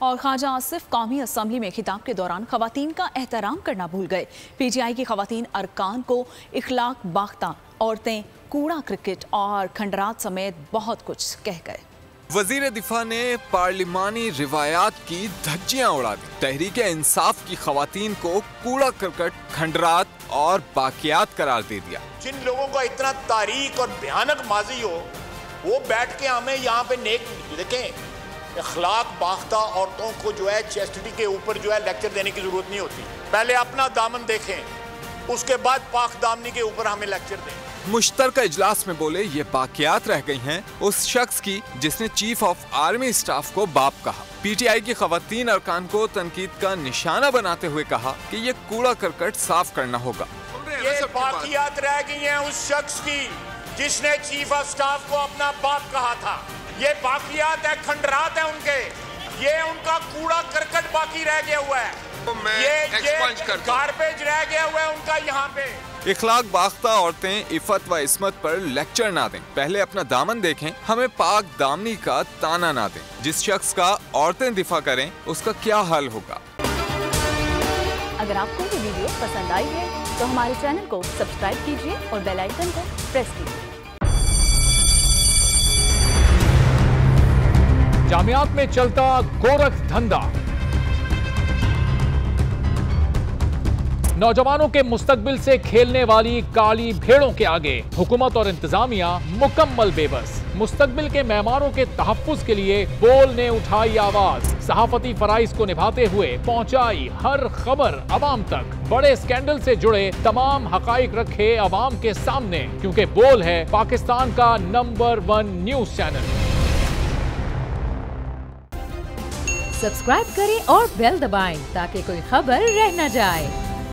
और ख्वाजा आसिफ कौमी असम्बली में खिताब के दौरान खवातीन का एहतराम करना भूल गए। PTI की खवातीन अरकान को इखलाक बाख्ता, औरतें, कूड़ा क्रिकेट और खंडरात समेत बहुत कुछ कह गए। वजीर दिफा ने पार्लिमानी रिवायात की धज्जियां उड़ा दी। तहरीक इंसाफ की खवातीन को कूड़ा करकट, खंडरात और बाकियात करार दे दिया। जिन लोगों का इतना तारीख और भयानक माजी हो, वो बैठ के हमें यहाँ पे नेक देखें। इखलाक बाख्ता औरतों को जो है चेस्टिटी के ऊपर जो है लेक्चर देने की जरूरत नहीं होती। पहले अपना दामन देखें, उसके बाद पाक दामनी के ऊपर हमें लेक्चर दें। मुश्तरका इजलास में बोले ये बाकियात रह गई हैं उस शख्स की जिसने चीफ ऑफ आर्मी स्टाफ को बाप कहा। PTI की खवातीन अरकान को तनकीद का निशाना बनाते हुए कहा कि ये कूड़ा करकट साफ करना होगा। ये बाकियात रह गई हैं उस शख्स की जिसने चीफ ऑफ स्टाफ को अपना बाप कहा था। ये बाकियात है, खंडरात है उनके, ये उनका कूड़ा करकट बाकी रह गया हुआ है, ये गार्बेज रह गया हुआ है उनका यहाँ पे। इखलाक बाख्ता औरतें इफ़त व इस्मत पर लेक्चर ना दें, पहले अपना दामन देखें, हमें पाक दामनी का ताना ना दें। जिस शख्स का औरतें दिफा करें उसका क्या हाल होगा। अगर आपको ये वीडियो पसंद आई है तो हमारे चैनल को सब्सक्राइब कीजिए और बेल आइकन को प्रेस कीजिए। जामियात में चलता गोरख धंधा, नौजवानों के मुस्तकबिल से खेलने वाली काली भेड़ों के आगे हुकूमत और इंतजामिया मुकम्मल बेबस। मुस्तकबिल के मेहमानों के तहफ्फुज के लिए बोल ने उठाई आवाज, सहाफती फराइज को निभाते हुए पहुंचाई हर खबर अवाम तक। बड़े स्कैंडल से जुड़े तमाम हकाइक रखे अवाम के सामने, क्योंकि बोल है पाकिस्तान का नंबर 1 न्यूज चैनल। सब्सक्राइब करें और बेल दबाएं ताकि कोई खबर रह न जाए।